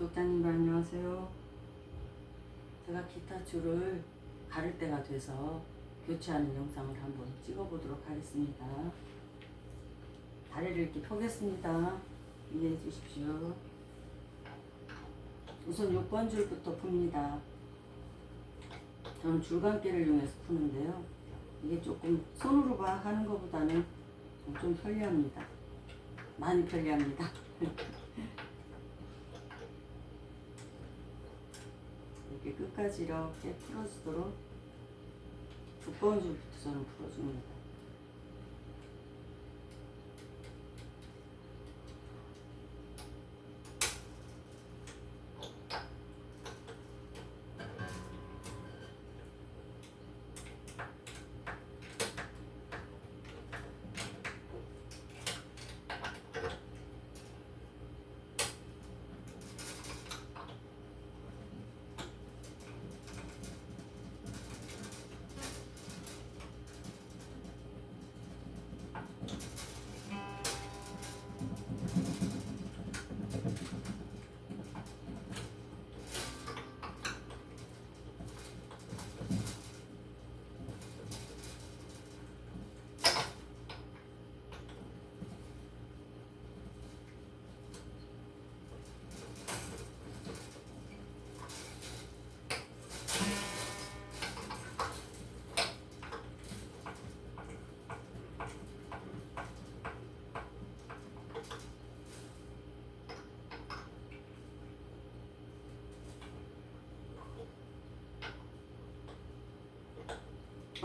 구독자님들 안녕하세요. 제가 기타 줄을 가를 때가 돼서 교체하는 영상을 한번 찍어보도록 하겠습니다. 다리를 이렇게 펴겠습니다. 이해해 주십시오. 우선 6번 줄부터 풉니다. 저는 줄감기를 이용해서 푸는데요. 이게 조금 손으로 막 하는 것보다는 좀 편리합니다. 많이 편리합니다. 이렇게 끝까지 이렇게 풀어주도록 6번 줄부터 저는 풀어줍니다.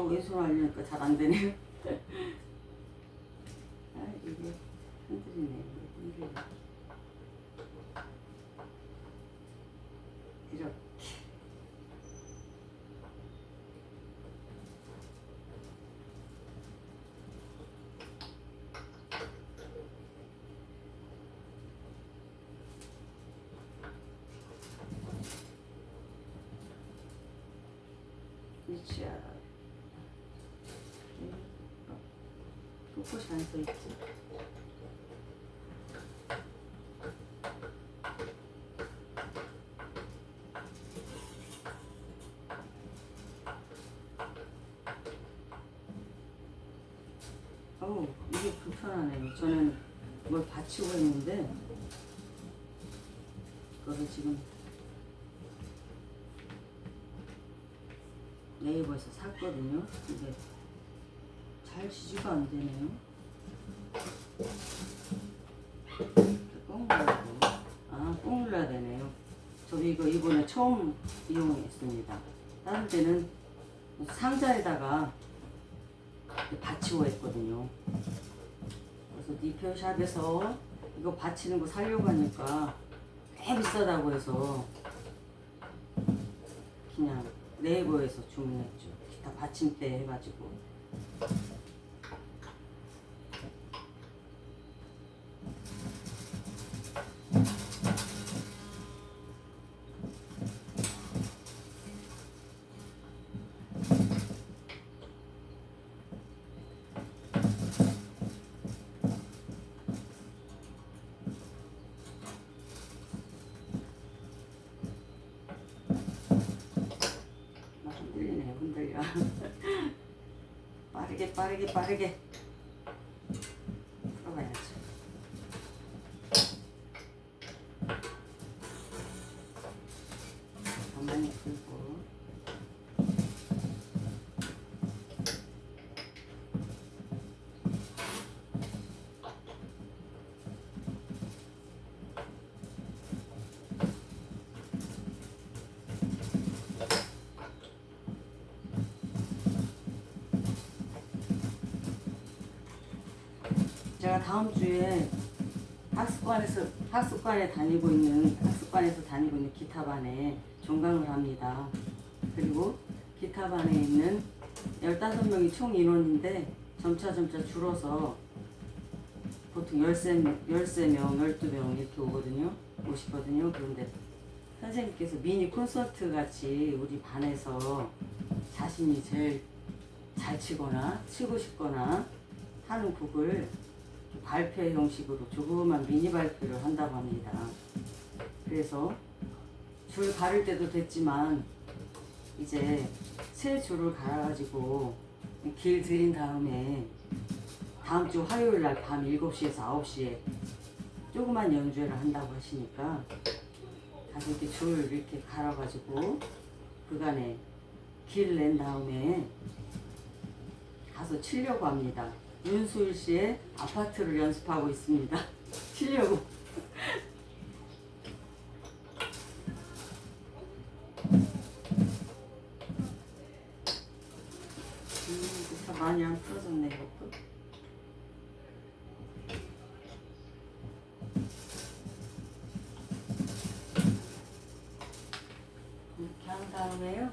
왼손 하려니까 잘 안 되네요. 아, 이게 흔들리네. 흔들려. 이렇게. 이치야. 곳이 안 써있지. 어우, 이게 불편하네요. 저는 뭘 받치고 했는데 그거를 지금 네이버에서 샀거든요. 이게 잘 지지가 안 되네요. 꼭 눌러야 되네. 아, 꼭 눌러야 되네요. 저도 이거 이번에 처음 이용했습니다. 다른 때는 상자에다가 받치고 했거든요. 그래서 니표샵에서 이거 받치는 거 사려고 하니까 꽤 비싸다고 해서 그냥 네이버에서 주문했죠. 기타 받침대 해가지고. 흔들리네요. 흔들려. 빠르게 풀어가야죠. 가만히 풀고. 제가 다음 주에 학습관에서 다니고 있는 기타반에 종강을 합니다. 그리고 기타반에 있는 15명이 총 인원인데 점차 줄어서 보통 13명, 12명 이렇게 오시거든요. 그런데 선생님께서 미니 콘서트 같이 우리 반에서 자신이 제일 잘 치거나 치고 싶거나 하는 곡을 발표 형식으로 조그만 미니 발표를 한다고 합니다. 그래서 줄 가를 때도 됐지만 이제 새 줄을 갈아가지고 길 들인 다음에 다음 주 화요일 날 밤 7시에서 9시에 조그만 연주회를 한다고 하시니까 가서 이렇게 줄 이렇게 갈아가지고 그간에 길 낸 다음에 가서 치려고 합니다. 윤수일 씨의 아파트를 연습하고 있습니다. 치려고. 참 많이 안 풀어졌네 이것도. 이렇게 한 다음에요.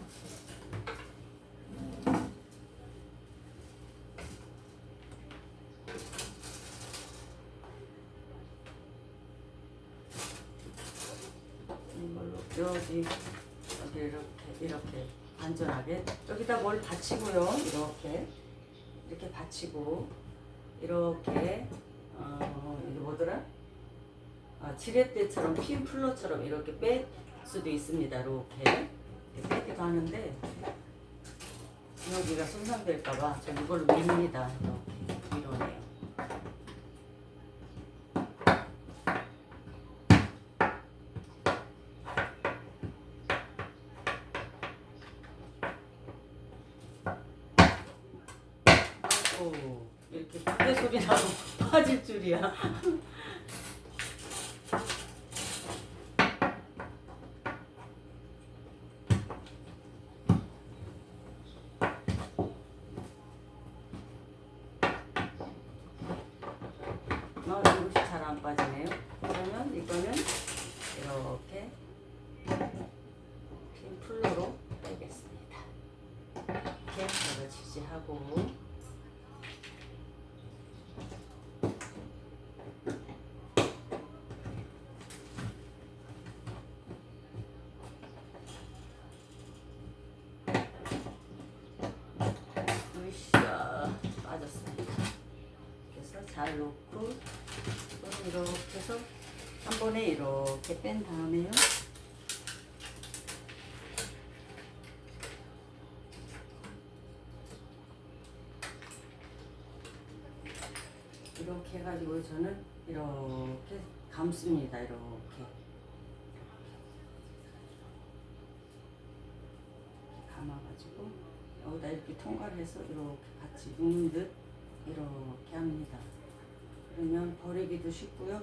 이걸로 여기 이렇게 안전하게 여기다 뭘 받치고요. 이렇게 받치고 이렇게 이게 뭐더라? 지렛대처럼 핀 플러처럼 이렇게 뺄 수도 있습니다. 이렇게 빼기도 하는데 여기가 손상될까봐 저 이걸로 밉니다. 이렇게 밀어내요. 이렇게 부대 소리 나고 빠질 줄이야. 이것이 잘 안 빠지네요. 그러면 이거는 이렇게 핀 풀러로 빼겠습니다. 이렇게 제가 지지하고 빠졌습니다. 그래서 잘 놓고 이렇게 해서 한 번에 이렇게 뺀 다음에요. 이렇게 해가지고 저는 이렇게 감습니다. 이렇게 감아가지고 여기다 이렇게 통과를 해서 이렇게 같이 묶는 듯 이렇게 합니다. 그러면 버리기도 쉽고요.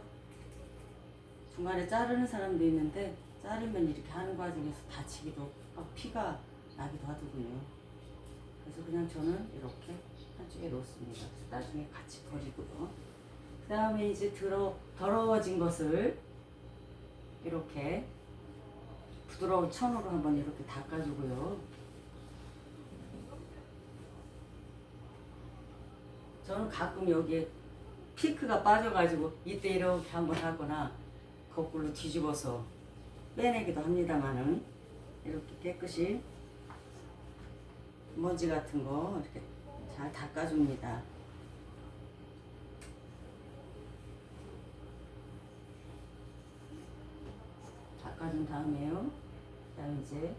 중간에 자르는 사람도 있는데 자르면 이렇게 하는 과정에서 다치기도 피가 나기도 하더군요. 그래서 그냥 저는 이렇게 한쪽에 놓습니다. 나중에 같이 버리고요. 그 다음에 이제 더러워진 것을 이렇게 부드러운 천으로 한번 이렇게 닦아주고요. 저는 가끔 여기에 피크가 빠져가지고 이때 이렇게 한번 하거나 거꾸로 뒤집어서 빼내기도 합니다만은 이렇게 깨끗이 먼지 같은 거 이렇게 잘 닦아줍니다. 닦아준 다음에요. 그다음 이제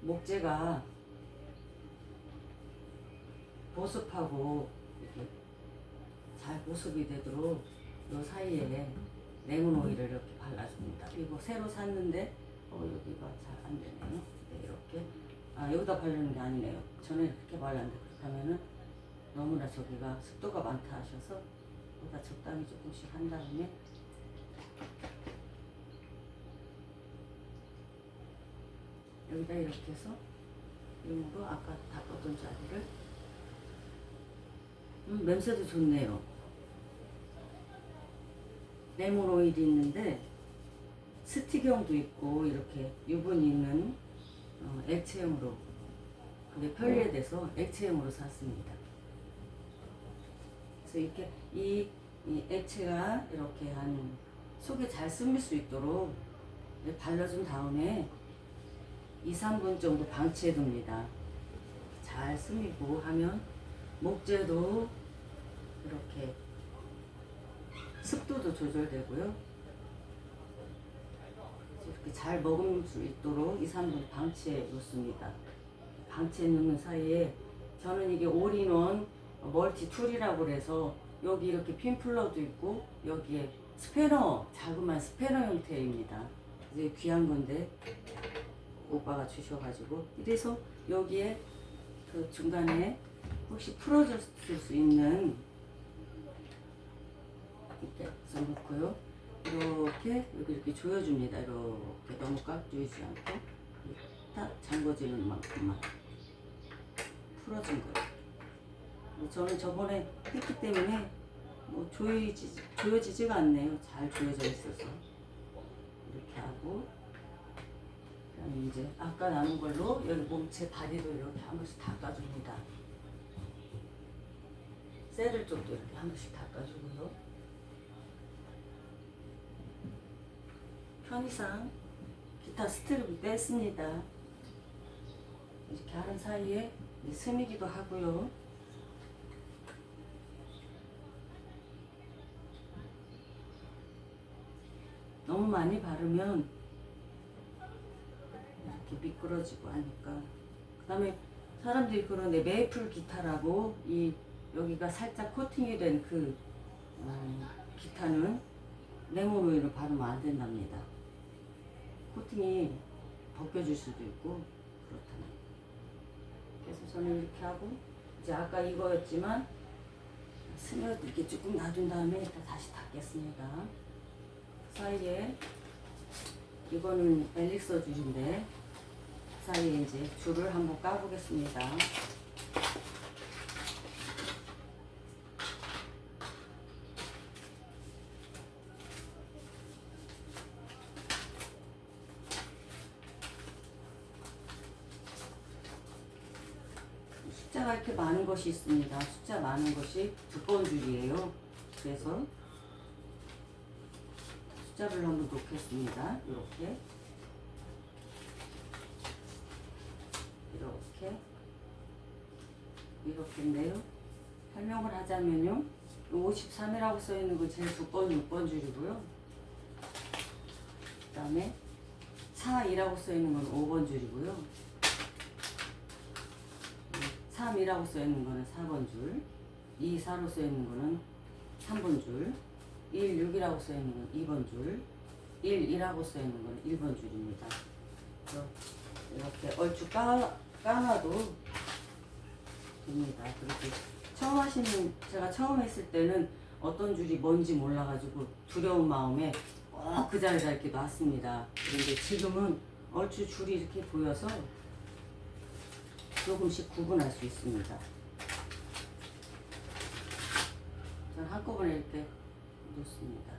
목재가 보습하고 이렇게 잘 보습이 되도록 요 사이에 레몬 오일을 이렇게 발라줍니다. 이거 새로 샀는데 여기가 잘 안 되네요. 네, 이렇게 여기다 바르는 게 아니네요. 전에 이렇게 발랐는데 그렇게 하면은 너무나 저기가 습도가 많다 하셔서 여기다 적당히 조금씩 한 다음에 여기다 이렇게 해서 이용으로 아까 닦았던 자리를 냄새도 좋네요. 레몬 오일이 있는데 스틱형도 있고 이렇게 유분이 있는 액체형으로 그게 편리해서 액체형으로 샀습니다. 그래서 이렇게 이 액체가 이렇게 한 속에 잘 스밀 수 있도록 발라준 다음에 2~3분 정도 방치해 둡니다. 잘 스미고 하면 목재도 이렇게 습도도 조절되고요. 이렇게 잘 먹을 수 있도록 2, 3분 방치해 놓습니다. 방치해 놓는 사이에 저는 이게 올인원 멀티 툴이라고 그래서 여기 이렇게 핀플러도 있고 여기에 스패너, 자그마한 스패너 형태입니다. 이제 귀한 건데 오빠가 주셔가지고 이래서 여기에 그 중간에 혹시 풀어졌을 수 있는 이렇게 해서 놓고요. 이렇게 여기 이렇게 조여줍니다. 이렇게 너무 꽉 조이지 않고 딱 잠궈지는 만큼만 풀어준 거예요. 저는 저번에 했기 때문에 뭐 조여지지가 않네요. 잘 조여져 있어서 이렇게 하고 그다음에 이제 아까 나눈 걸로 여기 몸체 바디도 이렇게 한 번씩 닦아줍니다. 새들 쪽도 이렇게 한 번씩 닦아주고요. 편의상 기타 스트립을 뺐습니다. 이렇게 하는 사이에 스미기도 하고요. 너무 많이 바르면 이렇게 미끄러지고 하니까. 그 다음에 사람들이 그러는데 메이플 기타라고 이 여기가 살짝 코팅이 된 그 기타는 레몬 오일을 바르면 안 된답니다. 코팅이 벗겨질 수도 있고 그렇다는. 그래서 저는 이렇게 하고 이제 아까 이거였지만 스며도 이렇게 조금 놔둔 다음에 다시 닦겠습니다. 그 사이에 이거는 엘릭서 줄인데 그 사이에 이제 줄을 한번 까보겠습니다. 숫자가 이렇게 많은 것이 있습니다. 숫자 많은 것이 두꺼운 줄이에요. 그래서 숫자를 한번 놓겠습니다. 이렇게 이렇게인데요. 설명을 하자면요, 53이라고 써 있는 건 제일 두꺼운 6번 줄이고요. 그 다음에 4이라고 써 있는 건 5번 줄이고요. 3이라고 써 있는 거는 4번 줄, 2, 4로 써 있는 거는 3번 줄, 1, 6이라고 써 있는 건 2번 줄, 1, 2라고 써 있는 건 1번 줄입니다. 이렇게 얼추 까놔도 됩니다. 그렇게 제가 처음 했을 때는 어떤 줄이 뭔지 몰라가지고 두려운 마음에 꼭 그 자리에다 이렇게 놨습니다. 그런데 지금은 얼추 줄이 이렇게 보여서 조금씩 구분할 수 있습니다. 저는 한꺼번에 이렇게 놓습니다.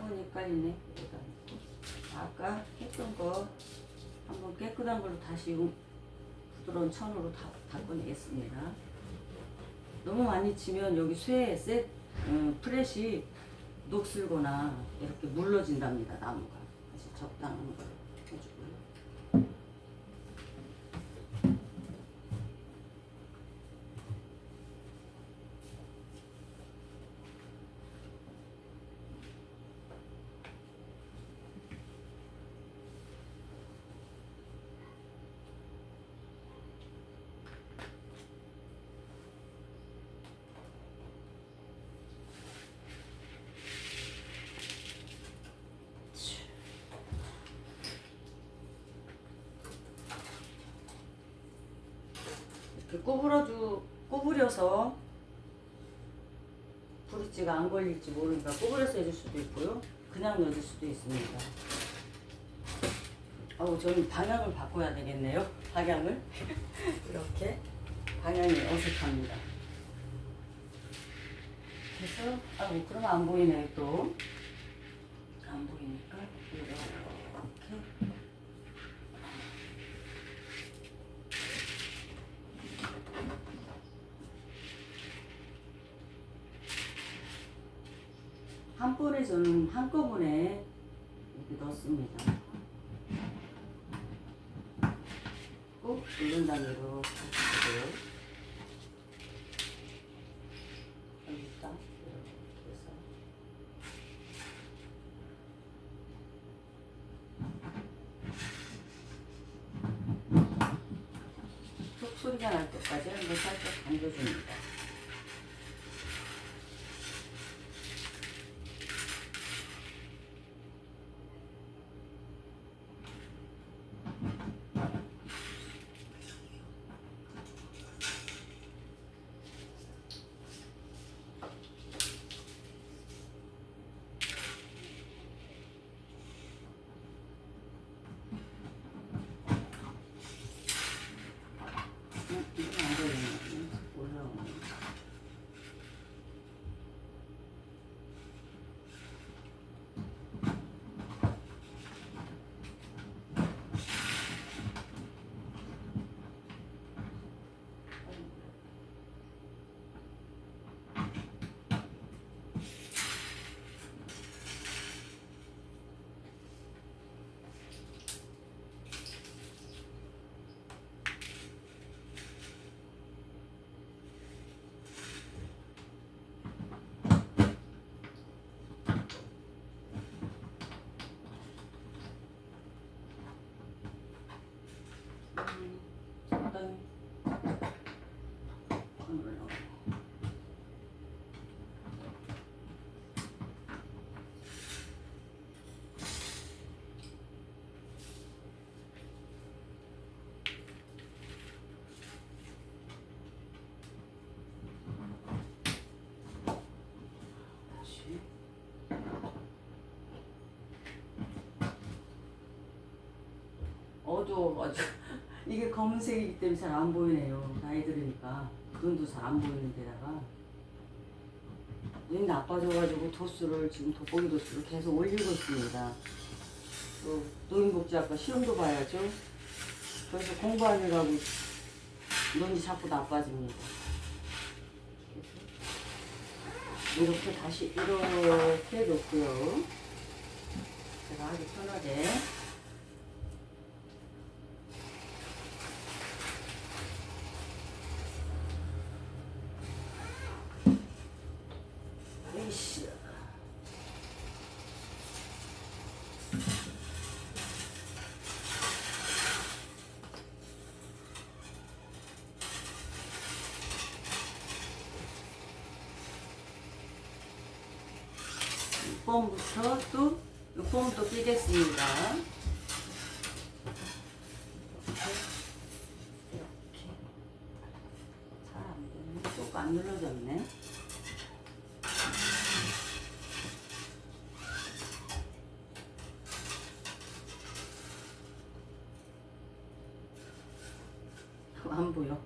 헷갈리네. 아까 했던 거 한번 깨끗한 걸로 다시 부드러운 천으로 닦아내겠습니다. 너무 많이 치면 여기 프렛이 녹슬거나 이렇게 물러진답니다. 나무가. 그래서 적당한 걸 해주고요. 구부려서 브릿지가 안 걸릴지 모르니까 구부려서 해줄 수도 있고요. 그냥 넣어줄 수도 있습니다. 저는 방향을 바꿔야 되겠네요. 방향을. 이렇게 방향이 어색합니다. 그래서 그럼 안 보이네. 또 안 보이니까 이렇게 한 번에 저는 한꺼번에 이렇게 넣습니다. 꾹 누른 다음에 이렇게 해주고요. 여기다 이렇게 해서 톡 소리가 날 때까지 한번 살짝 당겨줍니다. 이건 안 되겠네. 올라오네. 적당히 올라오네. 다시 어두워가지고 이게 검은색이기 때문에 잘 안 보이네요. 나이 들으니까 눈도 잘 안 보이는 데다가 눈이 나빠져가지고 도수를 지금 돋보기 도수를 계속 올리고 있습니다. 또 노인복지학과 시험도 봐야죠. 그래서 공부하느라고 눈이 자꾸 나빠집니다. 이렇게 다시 이렇게 놓고요. 제가 아주 편하게 으쌰. 펌부터 또 6번부터 끼겠습니다. 이렇게 잘 안 되네. 또 안 눌러졌네. 안 보여.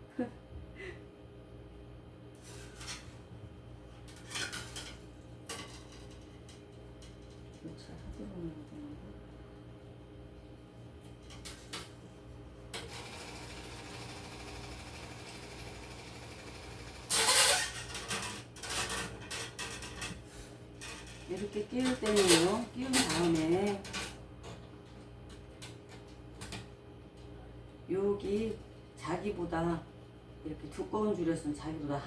이렇게 끼울 때는요, 끼운 다음에 여기 자기보다 이렇게 두꺼운 줄에서는 자기보다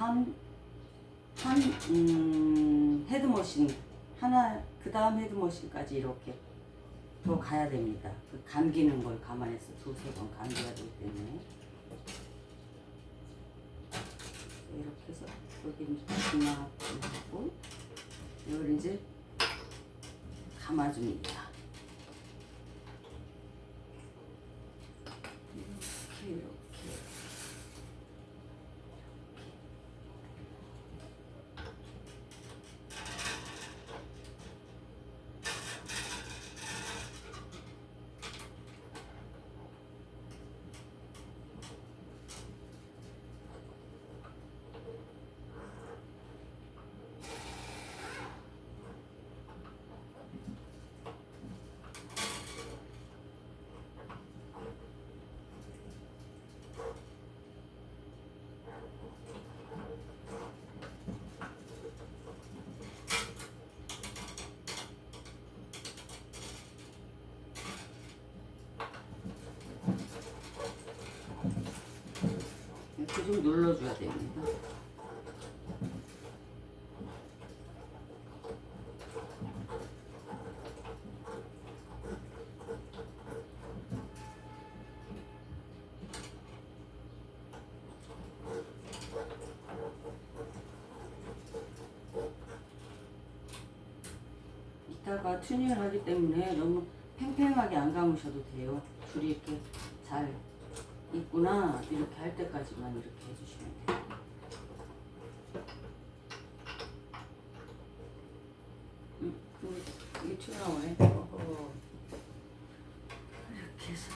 헤드머신 하나, 그 다음 헤드머신까지 이렇게 더 가야 됩니다. 그 감기는 걸 감안해서 두세 번 감겨야 되기 때문에 이렇게 해서 여기 이제 이만하고 이걸 이제 감아줍니다. 이렇게 계속 눌러줘야 됩니다. 이따가 튜닝을 하기 때문에 너무 팽팽하게 안 감으셔도 돼요. 줄이 이렇게 잘 있구나 이렇게 할 때까지만 이렇게 해주시면 돼요. 이게 튀어나오네. 이렇게 해서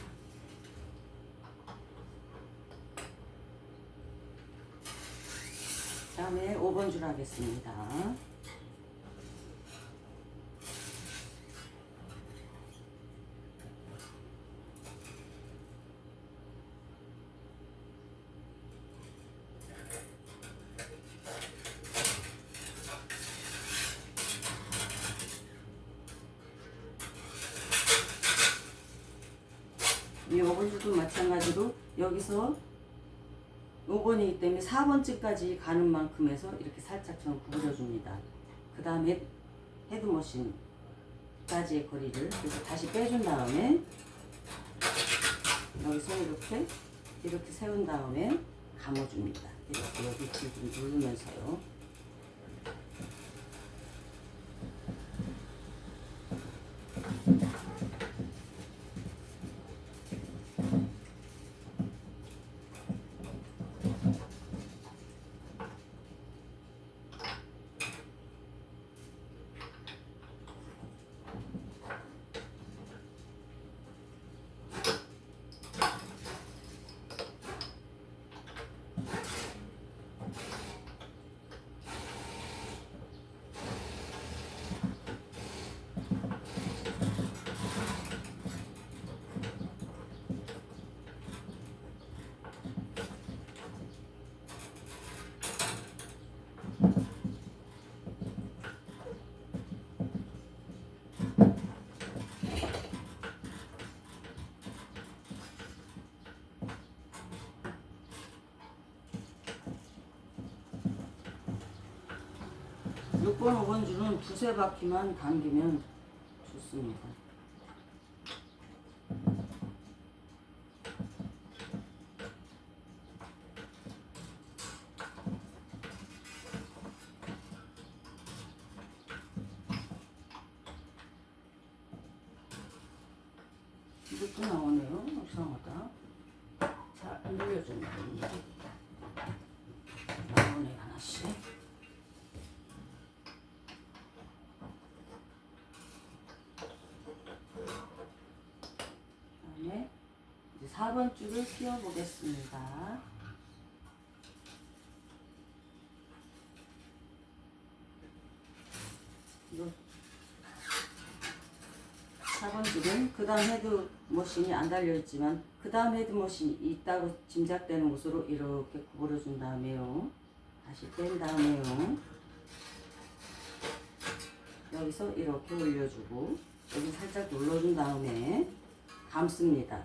다음에 5번 줄 하겠습니다. 이 5번 줄도 마찬가지로 여기서 5번이기 때문에 4번쯤까지 가는 만큼 해서 이렇게 살짝 좀 구부려 줍니다. 그 다음에 헤드머신까지의 거리를 그래서 다시 빼준 다음에 여기서 이렇게 세운 다음에 감아줍니다. 이렇게 여기 좀 누르면서요. 육 번 5번 줄은 두세 바퀴만 당기면 좋습니다. 이것도 나오네요. 이상하다. 잘 안 돌려주네. 나오네 하나씩. 그다음에 이제 4번 줄을 끼워 보겠습니다. 이거 4번 줄은 그 다음 헤드머신이 안 달려있지만 그 다음 헤드머신이 있다고 짐작되는 곳으로 이렇게 구부려 준 다음에요. 다시 뺀 다음에요. 여기서 이렇게 올려주고 여기 살짝 눌러준 다음에 감습니다.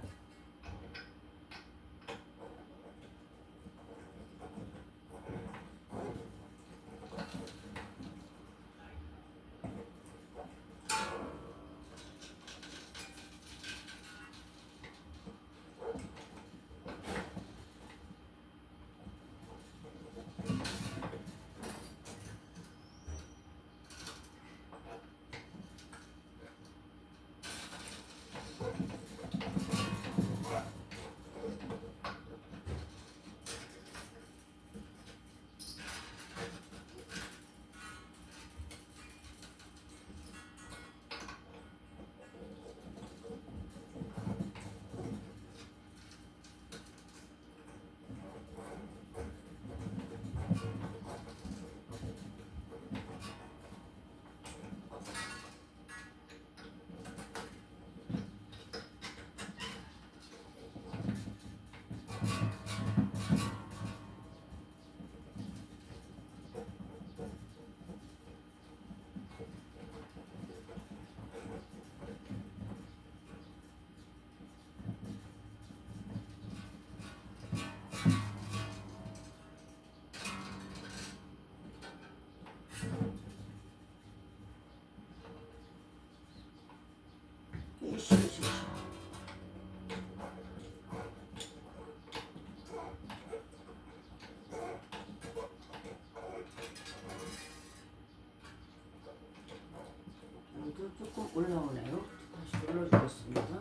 그래도 조금 올라오네요. 다시 눌러주겠습니다.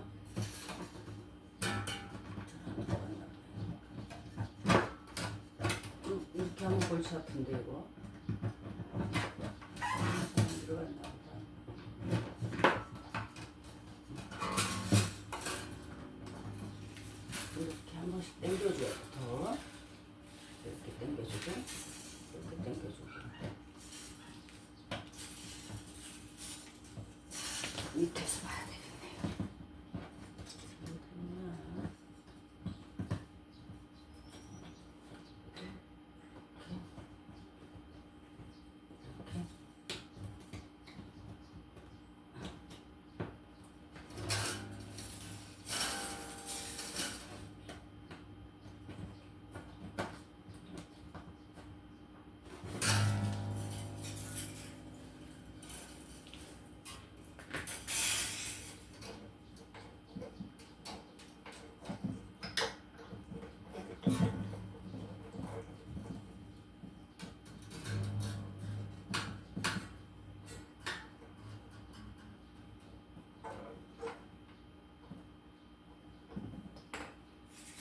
이렇게 하면 골치 아픈데 이거 들어간다. 이렇게 한 번씩 당겨줘요. 더 이렇게 당겨주고 이렇게 당겨주고 밑에서 봐야 되겠네요.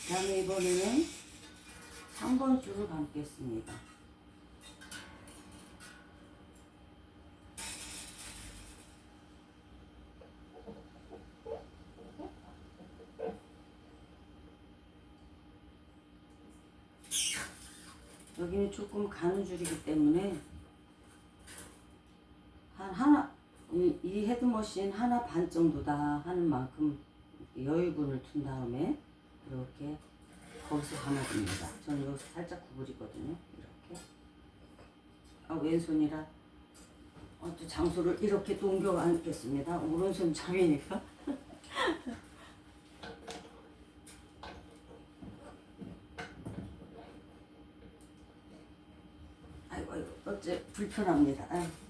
그다음에 이번에는 3번 줄을 감겠습니다. 여기는 조금 가는 줄이기 때문에 이 헤드머신 하나 반 정도다 하는 만큼 여유분을 둔 다음에 이렇게 거기서 감아줍니다. 저는 여기서 살짝 구부리거든요. 이렇게. 왼손이라 또 장소를 이렇게 또 옮겨 앉겠습니다. 오른손 잡이니까. 아이고 어째 불편합니다. 아이고.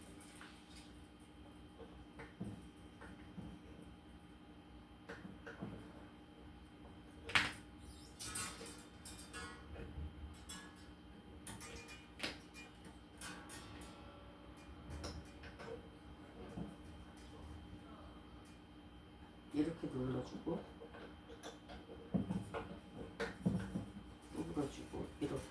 이렇게 눌러주고 구부러주고 이렇게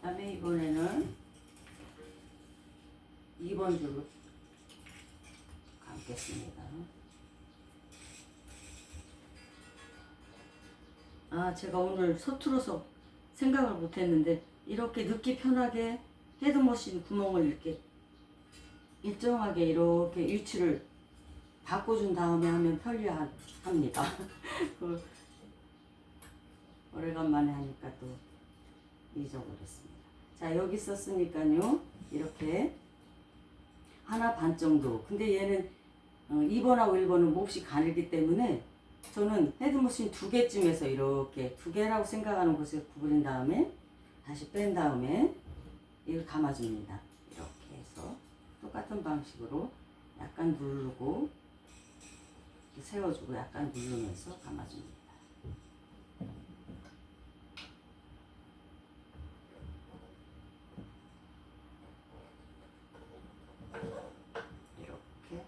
그다음에 이번에는 2번 줄로 감겠습니다. 제가 오늘 서툴어서 생각을 못했는데 이렇게 넣기 편하게 헤드머신 구멍을 이렇게 일정하게 이렇게 위치를 바꿔준 다음에 하면 편리합니다. 그 오래간만에 하니까 또 잊어버렸습니다. 자, 여기 썼으니까요. 이렇게 하나 반 정도. 근데 얘는 2번하고 1번은 몹시 가늘기 때문에 저는 헤드머신 2개쯤에서 이렇게 2개라고 생각하는 곳에 구부린 다음에 다시 뺀 다음에 이걸 감아줍니다. 이렇게 해서 똑같은 방식으로 약간 누르고 세워주고 약간 누르면서 감아줍니다. 이렇게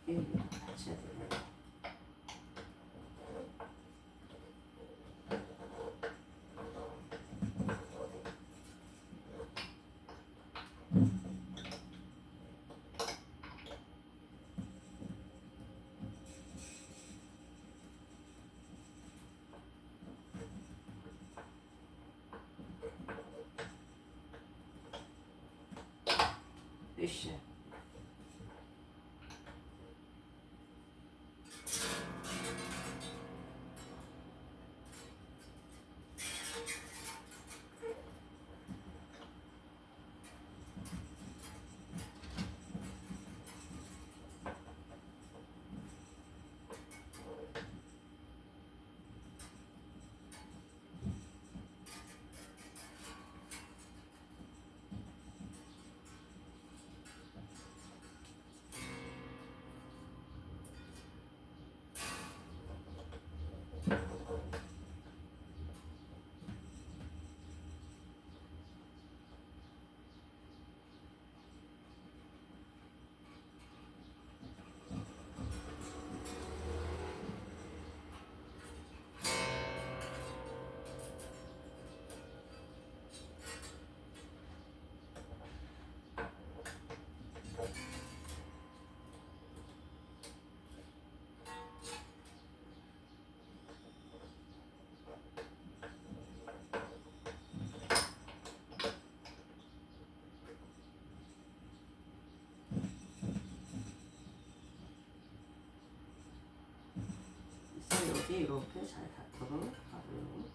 여기다 같이 해야 되네요. 으쌰. 여기 이렇게 잘 닿도록 하고요.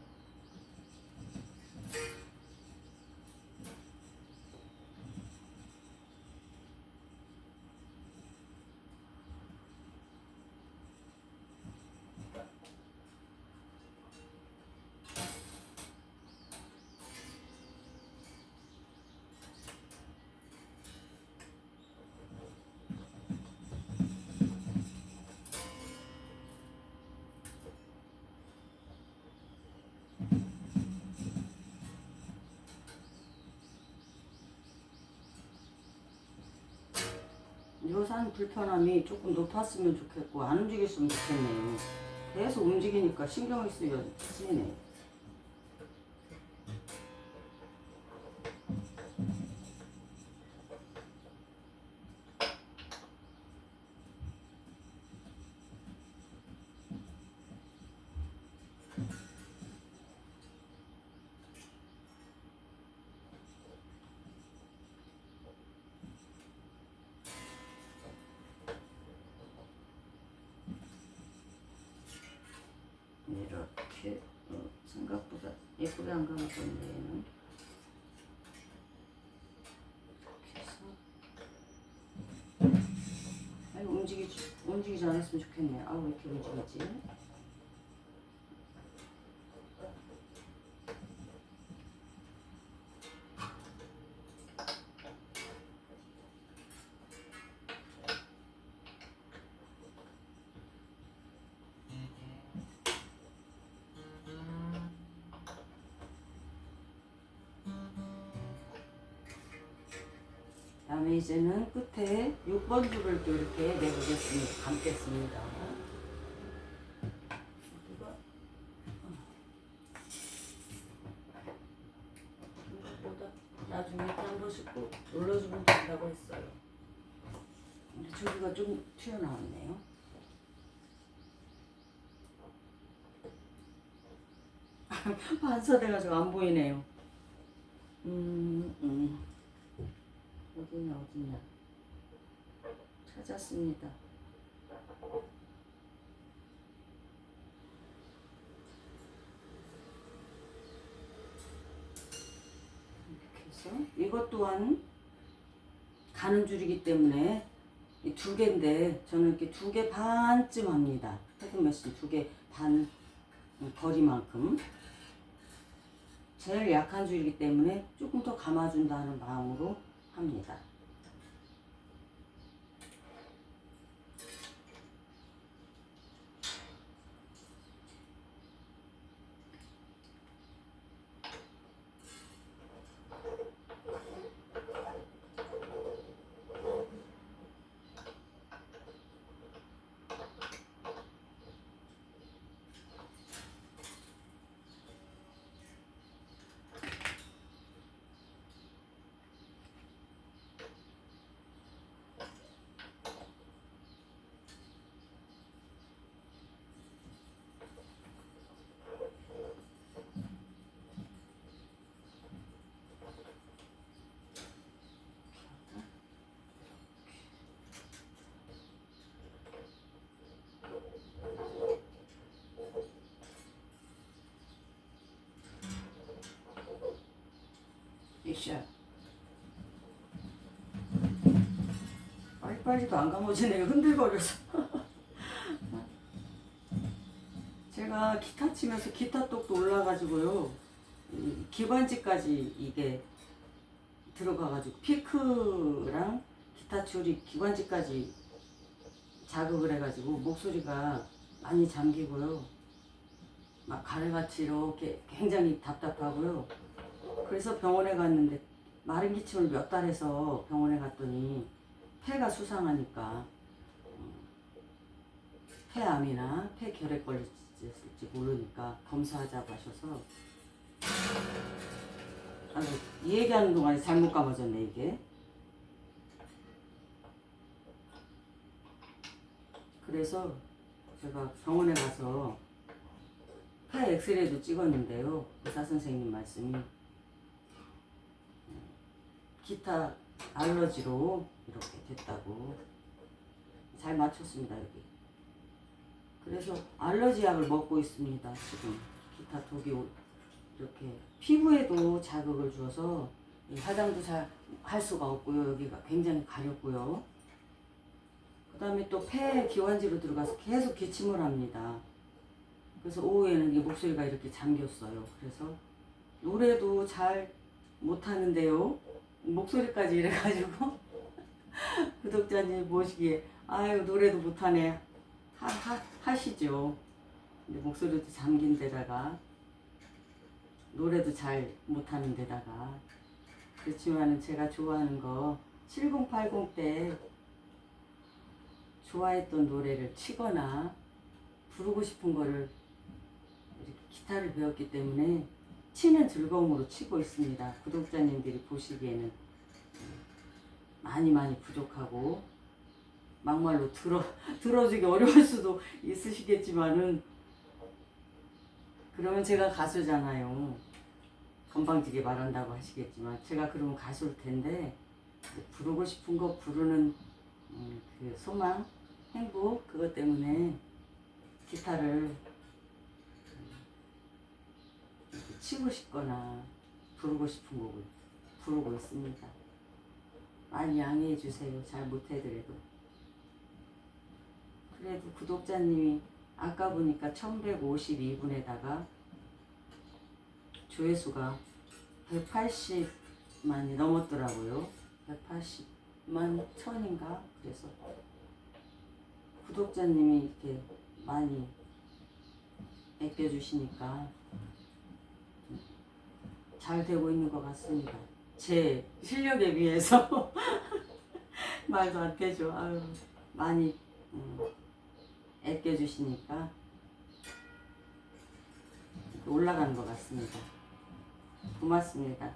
요산 불편함이 조금 높았으면 좋겠고 안 움직였으면 좋겠네요. 계속 움직이니까 신경을 쓰이네. 이렇게 생각보다 예쁘게 안 감았던데 얘는 이렇게 해서 아니 움직이지 않았으면 좋겠네. 아우 왜 이렇게 움직이지? 다음에 이제는 끝에 6번 줄을 또 이렇게 내보겠습니다. 감겠습니다. 이것보다 나중에 한 번씩 꼭 눌러주면 된다고 했어요. 근데 저기가 좀 튀어나왔네요. 반사돼가지고 안 보이네요. 어딨냐 찾았습니다. 이렇게 해서 이것 또한 가는 줄이기 때문에 이 2개인데 저는 이렇게 2개 반쯤 합니다. 헤드 메쉬 2개 반 거리만큼. 제일 약한 줄이기 때문에 조금 더 감아준다는 마음으로 합니다. 액션. 빨리빨리도 안 감아지네요. 흔들거려서. 제가 기타 치면서 기타 똑도 올라가지고요. 기관지까지 이게 들어가가지고 피크랑 기타 줄이 기관지까지 자극을 해가지고 목소리가 많이 잠기고요. 막 가래같이 이렇게 굉장히 답답하고요. 그래서 병원에 갔는데 마른 기침을 몇 달 해서 병원에 갔더니 폐가 수상하니까 폐암이나 폐결핵 걸렸을지 모르니까 검사하자고 하셔서 이 얘기하는 동안에 잘못 감아졌네 이게. 그래서 제가 병원에 가서 폐 엑스레이도 찍었는데요. 의사 선생님 말씀이 기타 알러지로 이렇게 됐다고. 잘 맞췄습니다 여기. 그래서 알러지 약을 먹고 있습니다 지금. 기타 독이 이렇게 피부에도 자극을 줘서 화장도 잘 할 수가 없고요. 여기가 굉장히 가렵고요. 그 다음에 또 폐 기관지로 들어가서 계속 기침을 합니다. 그래서 오후에는 이 목소리가 이렇게 잠겼어요. 그래서 노래도 잘 못하는데요. 목소리까지 이래가지고 구독자님 보시기에 아유 노래도 못하네 하시죠. 근데 목소리도 잠긴 데다가 노래도 잘 못하는 데다가. 그렇지만은 제가 좋아하는 거 7080 때 좋아했던 노래를 치거나 부르고 싶은 거를 이렇게 기타를 배웠기 때문에 치는 즐거움으로 치고 있습니다. 구독자님들이 보시기에는 많이 부족하고 막말로 들어주기 어려울 수도 있으시겠지만은 그러면 제가 가수잖아요. 건방지게 말한다고 하시겠지만 제가 그러면 가수일 텐데 부르고 싶은 거 부르는 그 소망, 행복 그것 때문에 기타를 치고 싶거나 부르고 싶은 곡을 부르고 있습니다. 많이 양해해 주세요. 잘 못해드려도. 그래도 구독자님이 아까 보니까 1152분에다가 조회수가 180만이 넘었더라고요. 180만 1000인가? 그래서 구독자님이 이렇게 많이 아껴주시니까 잘 되고 있는 것 같습니다. 제 실력에 비해서 말도 안 되죠. 아유, 많이 아껴주시니까 올라가는 것 같습니다. 고맙습니다.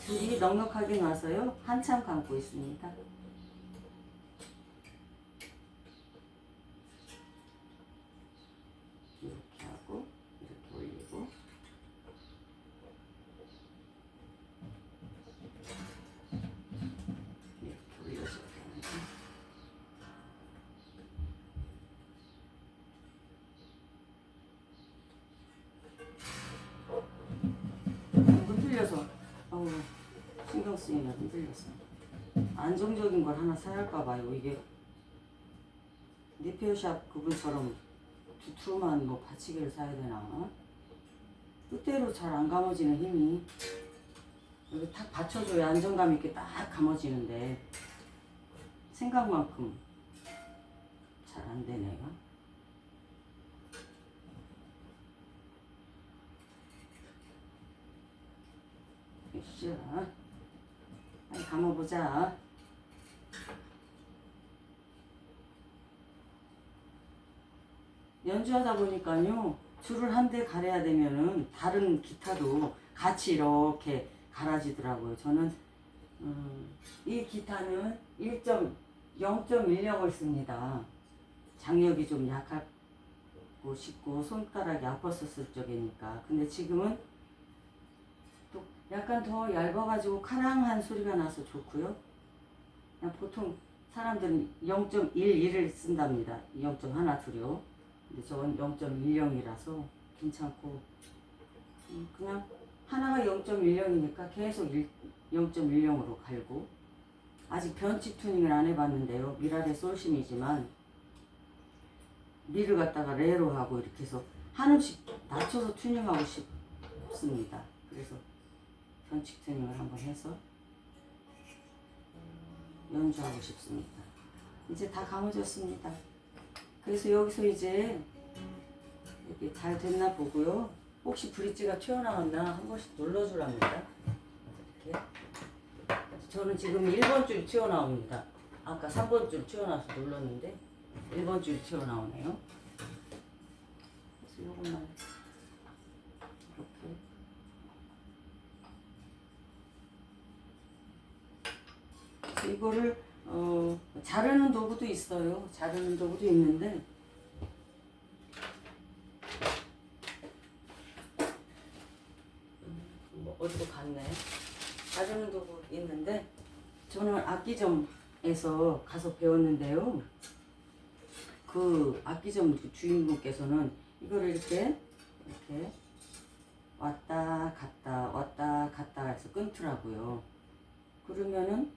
줄이 넉넉하게 나서요. 한참 감고 있습니다. 이렇게 하고 이렇게 올리고 신경 쓰이면 흔들렸어. 안정적인 걸 하나 사야 할까 봐요. 이게 리페어샵 그분처럼 두툼한 뭐 받치기를 사야 되나? 뜻대로 잘 안 감아지는 힘이 여기 탁 받쳐줘야 안정감 있게 딱 감아지는데 생각만큼 잘 안 되네요. 으쌰. 빨리 감아보자. 연주하다 보니까요, 줄을 한 대 갈아야 되면은 다른 기타도 같이 이렇게 갈아지더라고요. 저는 이 기타는 0.10을 씁니다. 장력이 좀 약하고 싶고 손가락이 아팠었을 적이니까. 근데 지금은 또 약간 더 얇아가지고 카랑한 소리가 나서 좋고요. 그냥 보통 사람들은 0.11을 쓴답니다. 0.12요. 근데 저건 0.10이라서 괜찮고, 그냥 하나가 0.10이니까 계속 0.10으로 갈고, 아직 변칙 투닝을 안 해봤는데요. 미라레 솔심이지만 미를 갖다가 레로 하고 이렇게 해서 한음씩 낮춰서 투닝하고 싶습니다. 그래서 변칙 투닝을 한번 해서 연주하고 싶습니다. 이제 다 감아졌습니다. 그래서 여기서 이제 이렇게 잘 됐나 보고요. 혹시 브릿지가 튀어나왔나 한 번씩 눌러주랍니다. 이렇게. 저는 지금 1번 줄 튀어나옵니다. 아까 3번 줄 튀어나와서 눌렀는데 1번 줄 튀어나오네요. 그래서 이것만 이렇게. 그래서 이거를 자르는 도구도 있어요. 자르는 도구도 있는데 뭐 어디로 갔네. 자르는 도구 있는데 저는 악기점에서 가서 배웠는데요. 그 악기점 주인분께서는 이거를 이렇게 왔다 갔다 해서 끊더라고요. 그러면은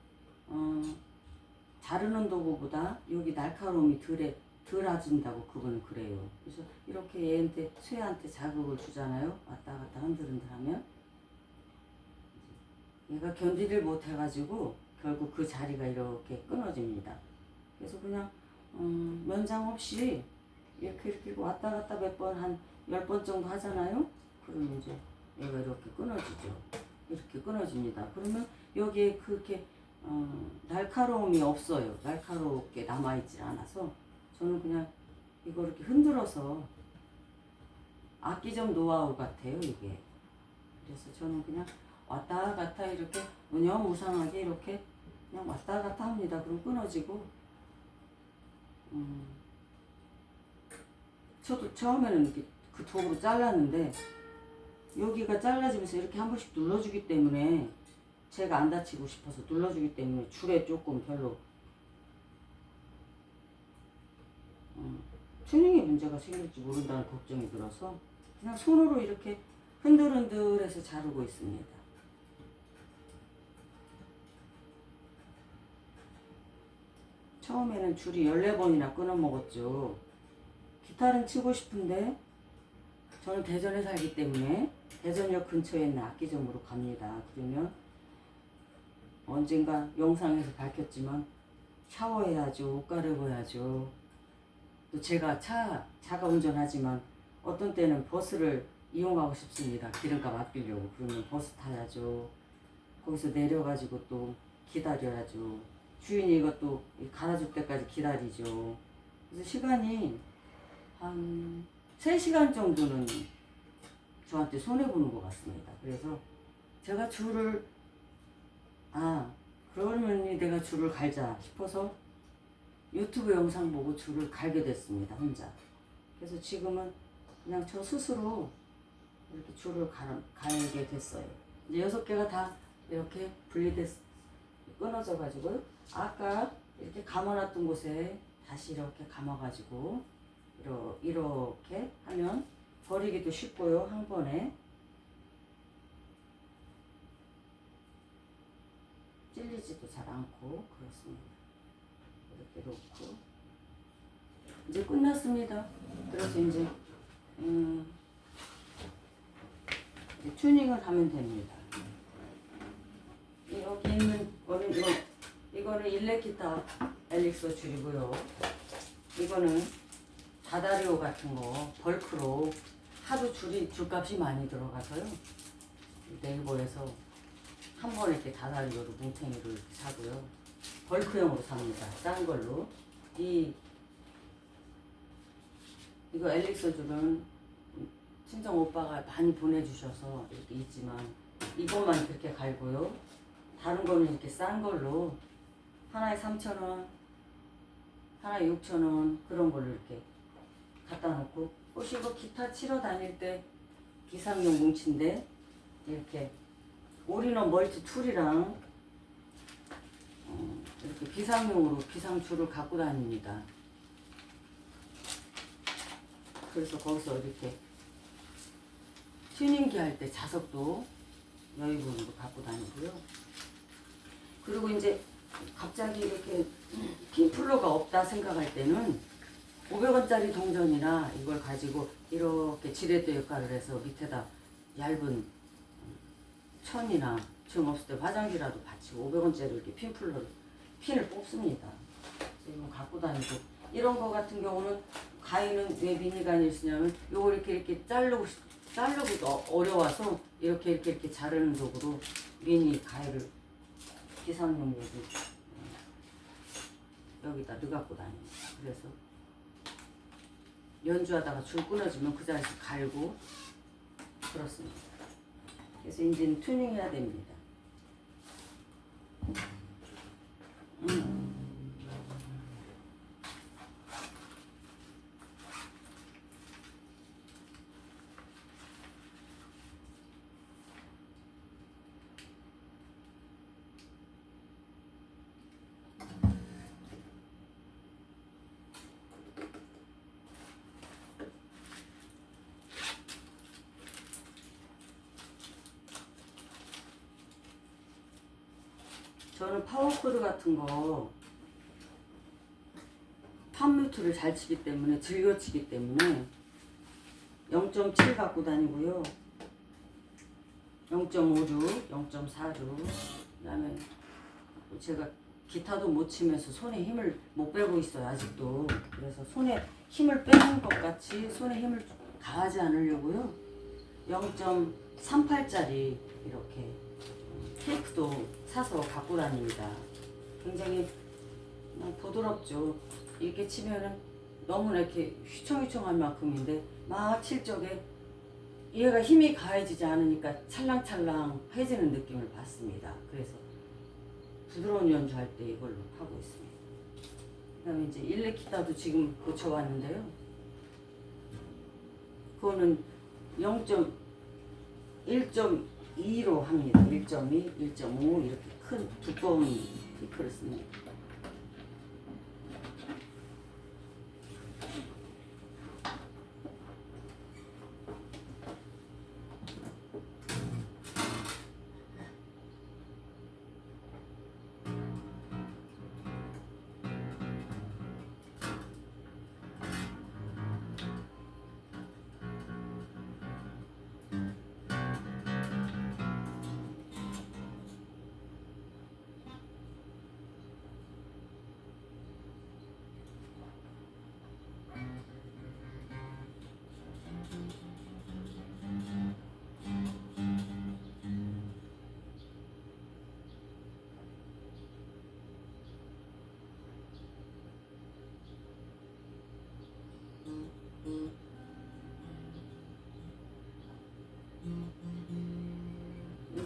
자르는 도구보다 여기 날카로움이 덜 아진다고 그분은 그래요. 그래서 이렇게 얘한테 쇠한테 자극을 주잖아요. 왔다 갔다 흔들흔들 하면 얘가 견디를 못 해가지고 결국 그 자리가 이렇게 끊어집니다. 그래서 그냥 면장 없이 이렇게 왔다 갔다 몇 번, 한 10번 정도 하잖아요. 그러면 이제 얘가 이렇게 끊어지죠. 이렇게 끊어집니다. 그러면 여기에 그렇게 날카로움이 없어요. 날카롭게 남아있지 않아서 저는 그냥 이거 이렇게 흔들어서 악기점 노하우 같아요, 이게. 그래서 저는 그냥 왔다 갔다 이렇게 무념무상하게 이렇게 그냥 왔다 갔다 합니다. 그럼 끊어지고, 저도 처음에는 이렇게 그 도구로 잘랐는데 여기가 잘라지면서 이렇게 한 번씩 눌러주기 때문에 제가 안 다치고 싶어서 눌러주기 때문에 줄에 조금 별로 튜닝에 문제가 생길지 모른다는 걱정이 들어서 그냥 손으로 이렇게 흔들흔들해서 자르고 있습니다. 처음에는 줄이 14번이나 끊어 먹었죠. 기타는 치고 싶은데 저는 대전에 살기 때문에 대전역 근처에 있는 악기점으로 갑니다. 그러면 언젠가 영상에서 밝혔지만 샤워해야죠. 옷 갈아입어야죠. 또 제가 차가 운전하지만 어떤 때는 버스를 이용하고 싶습니다. 기름값 아끼려고. 그러면 버스 타야죠. 거기서 내려가지고 또 기다려야죠. 주인이 이것도 갈아줄 때까지 기다리죠. 그래서 시간이 한 3시간 정도는 저한테 손해보는 것 같습니다. 그래서 제가 줄을 그러면 내가 줄을 갈자 싶어서 유튜브 영상 보고 줄을 갈게 됐습니다. 혼자. 그래서 지금은 그냥 저 스스로 이렇게 줄을 갈게 됐어요. 이제 6개가 다 이렇게 끊어져 가지고요. 아까 이렇게 감아놨던 곳에 다시 이렇게 감아가지고 이렇게 하면 버리기도 쉽고요. 한 번에 풀리지도 잘 않고 그렇습니다. 이렇게 놓고 이제 끝났습니다. 그래서 이제 튜닝을 하면 됩니다. 여기 있는 거는 이거는 일렉기타 엘릭서 줄이고요. 이거는 다다리오 같은 거 벌크로 하도 줄값이 많이 들어가서요. 네이버에서 한 번에 이렇게 다다리오로 뭉탱이로 이렇게 사고요. 벌크형으로 삽니다. 싼 걸로. 이거 엘릭서 줄은 친정 오빠가 많이 보내주셔서 이렇게 있지만 이것만 그렇게 갈고요. 다른 거는 이렇게 싼 걸로 하나에 3,000원, 하나에 6,000원 그런 걸로 이렇게 갖다 놓고 혹시 이거 기타 치러 다닐 때 기상용 뭉치인데 이렇게 올인원 멀티 툴이랑 이렇게 비상용으로 비상줄을 갖고 다닙니다. 그래서 거기서 이렇게 튜닝기 할 때 자석도 여유분으로 갖고 다니고요. 그리고 이제 갑자기 이렇게 핀플러가 없다 생각할 때는 500원짜리 동전이나 이걸 가지고 이렇게 지렛대 역할을 해서 밑에다 얇은 천이나 정 없을 때 화장지라도 받치고 500원짜리 이렇게 핀을 뽑습니다. 이거 갖고 다니고 이런 거 같은 경우는 가위는 왜 비닐가위를 쓰냐면 요거 이렇게 자르기도 어려워서 이렇게 자르는 도구로 미니 가위를 기상용으로 여기다 넣어갖고 다닙니다. 그래서 연주하다가 줄 끊어지면 그 자리에서 갈고 그렇습니다. 그래서 이제는 튜닝 해야 됩니다. 저는 파워코드 같은 거 팝뮤트를 잘 치기 때문에 즐겨 치기 때문에 0.7 갖고 다니고요. 0.5주, 0.4주 그 다음에 제가 기타도 못 치면서 손에 힘을 못 빼고 있어요. 아직도. 그래서 손에 힘을 빼는 것 같이 손에 힘을 가하지 않으려고요. 0.38짜리 이렇게 테이프도 사서 갖고 다닙니다. 굉장히 부드럽죠. 이렇게 치면은 너무나 이렇게 휘청휘청한 만큼인데 막 칠 적에 얘가 힘이 가해지지 않으니까 찰랑찰랑해지는 느낌을 받습니다. 그래서 부드러운 연주할 때 이걸로 하고 있습니다. 그 다음에 이제 일렉기타도 지금 고쳐왔는데요. 그거는 1.2로 합니다. 1.2, 1.5 이렇게 큰 두꺼운 피크를 씁니다.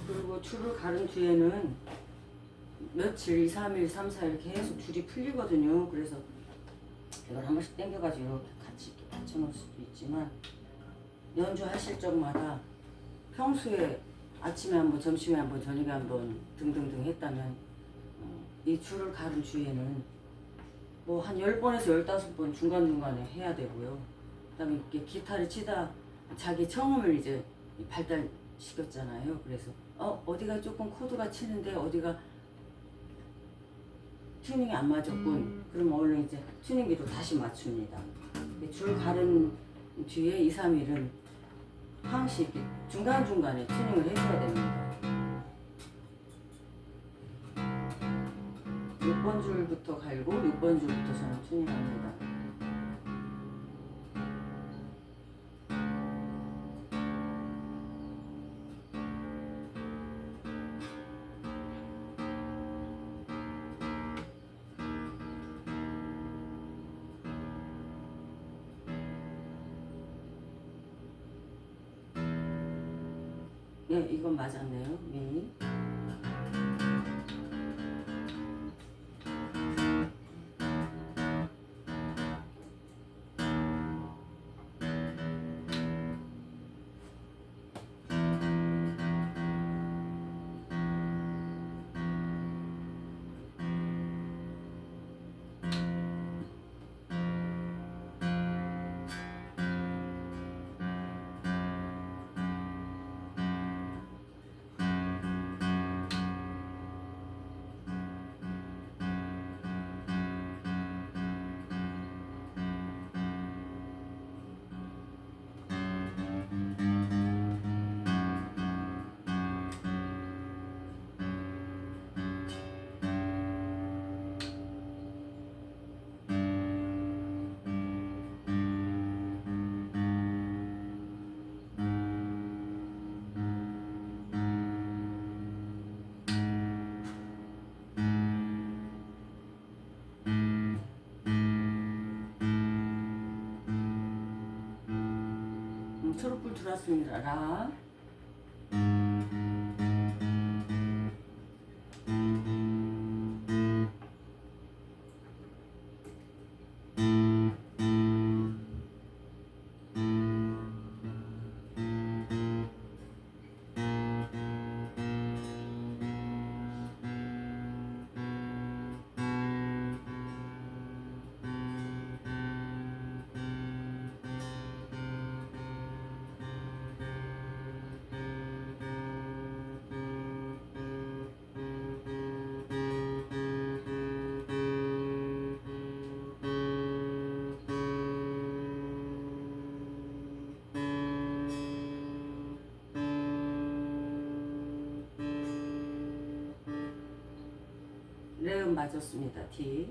그리고 줄을 가른 뒤에는 며칠, 2, 3일, 3, 4일 계속 줄이 풀리거든요. 그래서 이걸 한 번씩 당겨가지고 이렇게 같이 이렇게 받쳐놓을 수도 있지만 연주하실 적마다 평소에 아침에 한번, 점심에 한번, 저녁에 한번 등등등 했다면 이 줄을 가른 주에는 뭐 한 10번에서 15번 중간중간에 해야 되고요. 그 다음에 이렇게 기타를 치다 자기 청음을 이제 발달시켰잖아요. 그래서 어디가 조금 코드가 치는데 어디가 튜닝이 안 맞았군. 그럼 얼른 이제 튜닝기로 다시 맞춥니다. 줄 가른 뒤에 2, 3일은 항시 이렇게 중간중간에 튜닝을 해줘야 됩니다. 6번 줄부터 갈고 6번 줄부터 저는 튜닝합니다. 네, 이건 맞았네요. 미니. 초록불 들어왔습니다. 라. 레음 맞았습니다. D.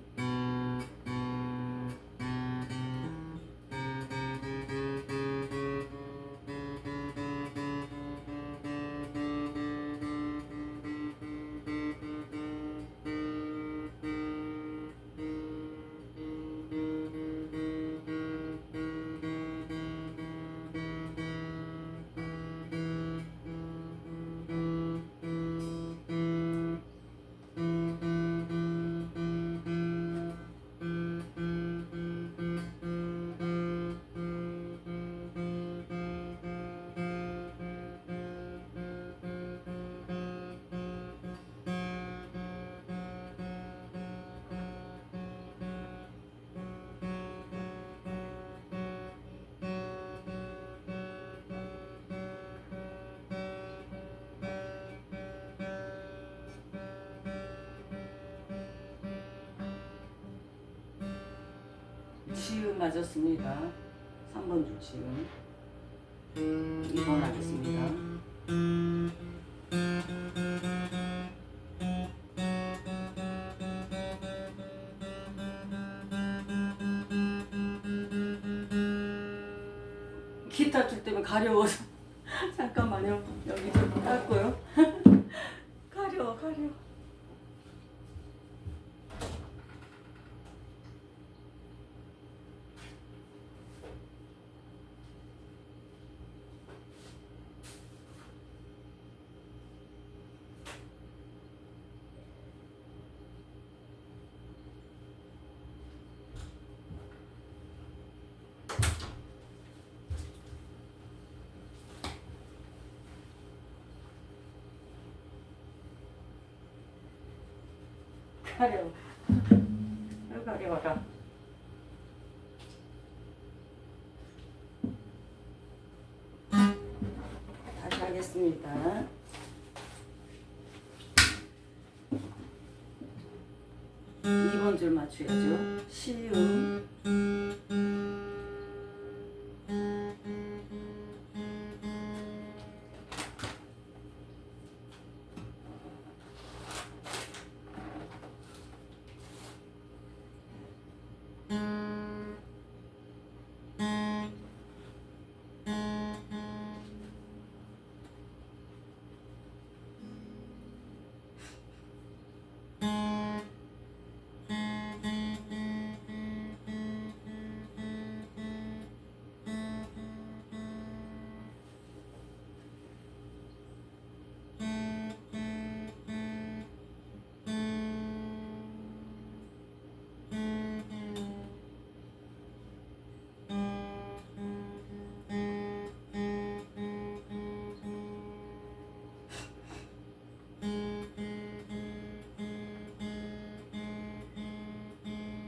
지음 맞았습니다. 3번 줄 지음. 2번 하겠습니다. 기타 줄 때문에 가려워서 잠깐만요. 여기 좀 닦고요. 가려워. 가려워. 가려워라. 다시 하겠습니다. 줄 맞춰야죠. 시음.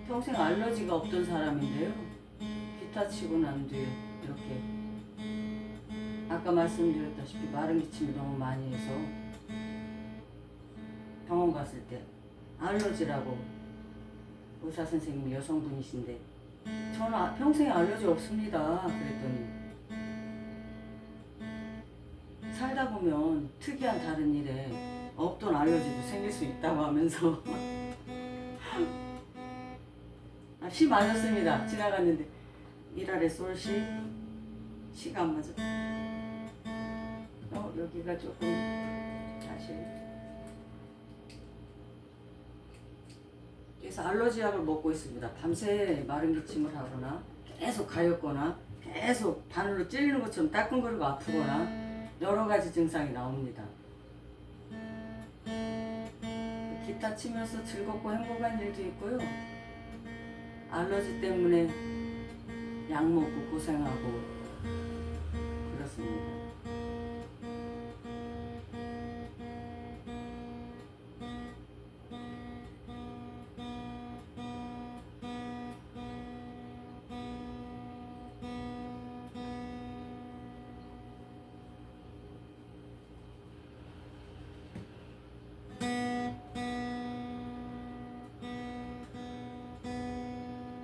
평생 알러지가 없던 사람인데요. 기타 치고 난 뒤에 이렇게 아까 말씀드렸다시피 마른 기침을 너무 많이 해서 병원 갔을 때 알러지라고 의사 선생님이 여성분이신데 저는 평생에 알러지 없습니다. 그랬더니 살다 보면 특이한 다른 일에 없던 알러지도 생길 수 있다고 하면서 시 맞았습니다. 지나갔는데 미라레 솔시 시가 안 맞아. 여기가 조금 사실 그래서 알러지 약을 먹고 있습니다. 밤새 마른 기침을 하거나 계속 가렵거나 계속 바늘로 찔리는 것처럼 따끔거리고 아프거나 여러 가지 증상이 나옵니다. 기타 치면서 즐겁고 행복한 일도 있고요. 알러지 때문에 약 먹고 고생하고 그렇습니다.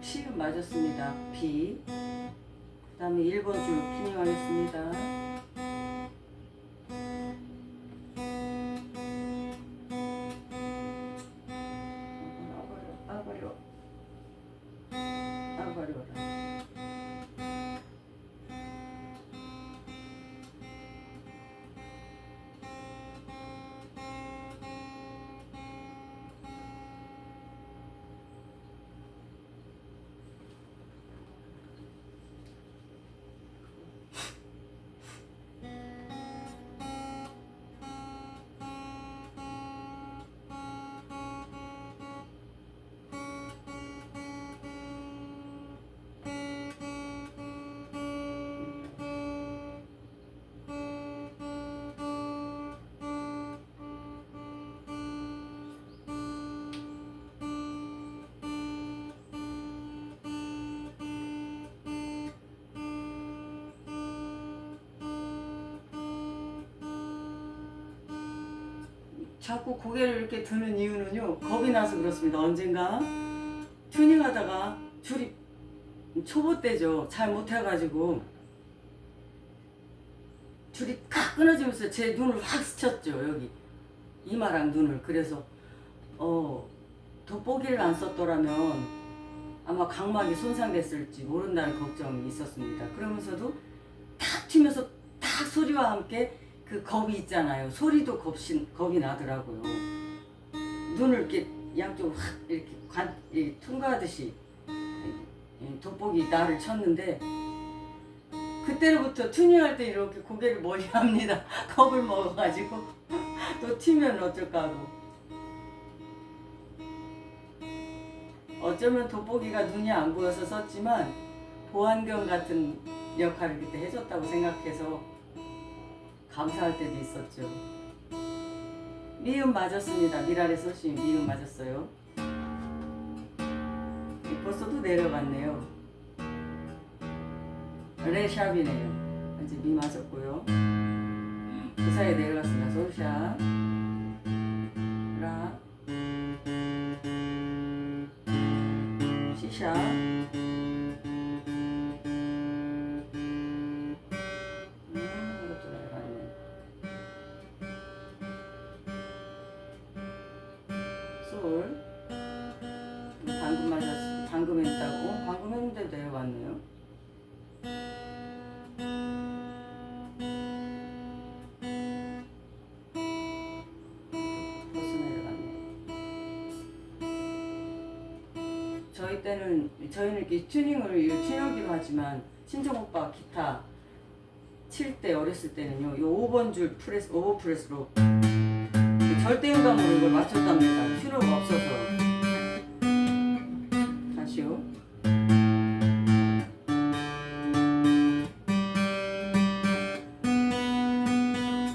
시음 맞았습니다. B. 그 다음에 1번 줄 피닝하겠습니다. 아버려라. 자꾸 고개를 이렇게 드는 이유는요, 겁이 나서 그렇습니다. 언젠가 튜닝하다가 줄이 초보 때죠. 잘 못해가지고 줄이 칵 끊어지면서 제 눈을 확 스쳤죠. 여기 이마랑 눈을. 그래서 돋보기를 안 썼더라면 아마 각막이 손상됐을지 모른다는 걱정이 있었습니다. 그러면서도 탁 튀면서 탁 소리와 함께 그 겁이 있잖아요. 소리도 겁이 나더라고요. 눈을 이렇게 양쪽으로 확 이렇게 통과하듯이 돋보기 나를 쳤는데 그때로부터 튜닝할 때 이렇게 고개를 멀리 합니다. 겁을 먹어가지고 또 튀면 어쩔까 하고. 어쩌면 돋보기가 눈이 안 보여서 썼지만 보안경 같은 역할을 그때 해줬다고 생각해서 감사할 때도 있었죠. 미음 맞았습니다. 미라레 소시 미음 맞았어요. 벌써도 내려갔네요. 레샵이네요. 이제 미 맞았고요. 그 사이에 내려갔습니다. 솔샵 라 서울. 방금 맞았어. 방금 했다고? 방금 했는데 내려왔네요. 벌써 내려갔네. 저희는 이렇게 튜닝을 튜닝기로 하지만 친정 오빠 기타 칠 때 어렸을 때는요, 요 5번 줄 프레스, 오버프레스로 절대음감으로 이걸 맞췄답니다. 튜너가 없어서. 다시요.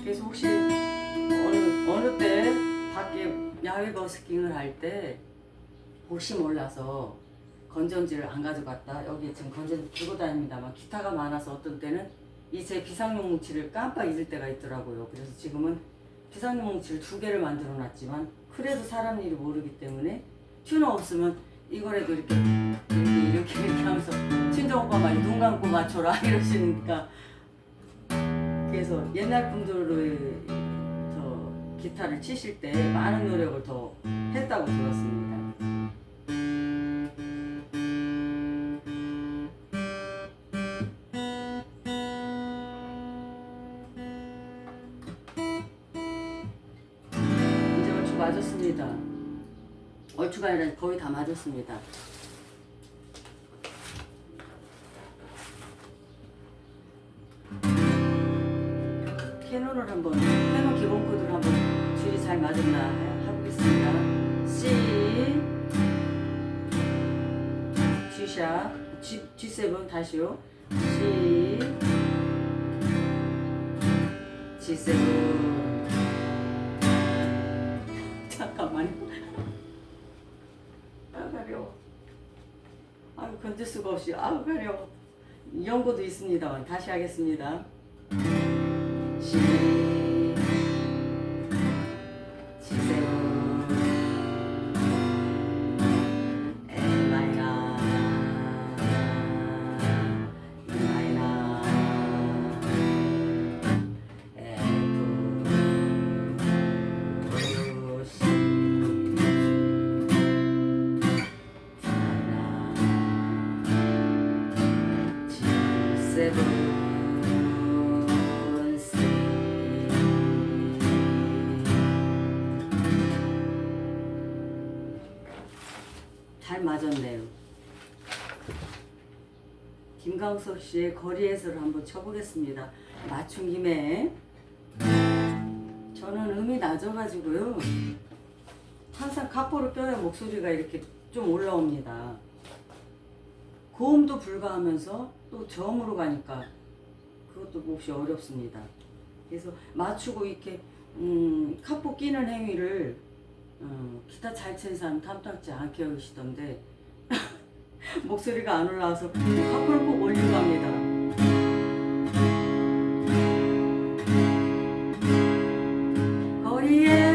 그래서 혹시 어느 때 밖에 야외 버스킹을 할 때 혹시 몰라서 건전지를 안 가져갔다. 여기 지금 건전지 들고 다닙니다만 기타가 많아서 어떤 때는 이 제 비상용 뭉치를 깜빡 잊을 때가 있더라고요. 그래서 지금은 비상용 뭉치를 2개를 만들어 놨지만 그래도 사람 일이 모르기 때문에 튜너 없으면 이거라도 이렇게 하면서 친정 오빠 많이 눈 감고 맞춰라 이러시니까, 그래서 옛날 분들의 기타를 치실 때 많은 노력을 더 했다고 들었습니다. 이제 얼추 맞았습니다. 얼추가 아니라 거의 다 맞았습니다. 캐논을 한번, 캐논 기본 코드를 한번 줄이 잘 맞았나 해보겠습니다. C, G샵, G7 다시요. C, G7. 잠깐만요. 아, 가려워. 아유, 건질 수가 없이. 아우, 가려워. 연고도 있습니다. 다시 하겠습니다. C, G7, A 마이너, E 마이너, F, C, G7. 잘 맞았네요. 김광석 씨의 거리에서를 한번 쳐보겠습니다. 맞춘 김에. 저는 음이 낮아가지고요, 항상 카포를 껴야 목소리가 이렇게 좀 올라옵니다. 고음도 불가하면서 또 저음으로 가니까 그것도 몹시 어렵습니다. 그래서 맞추고 이렇게 카포 끼는 행위를 기타 잘 치는 사람 탐탁지 않게 여기시던데 목소리가 안 올라와서 카포를 꼭 올리고 합니다. 거리에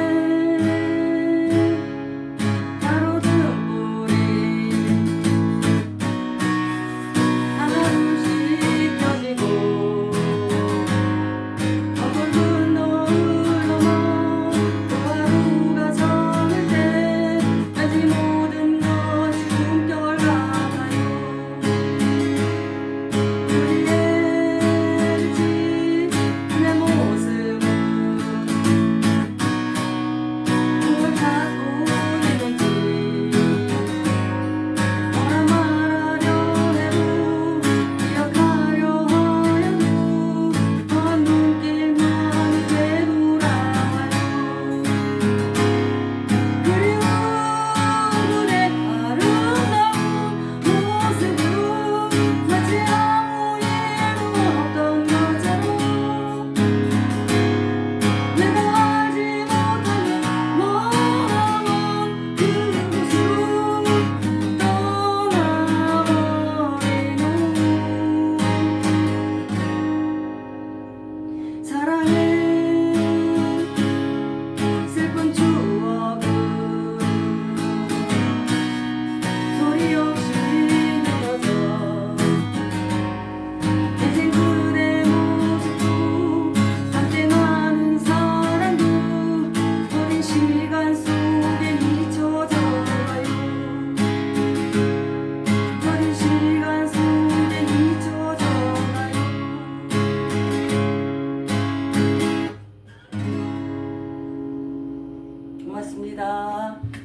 시간 속에 미쳐 고맙습니다.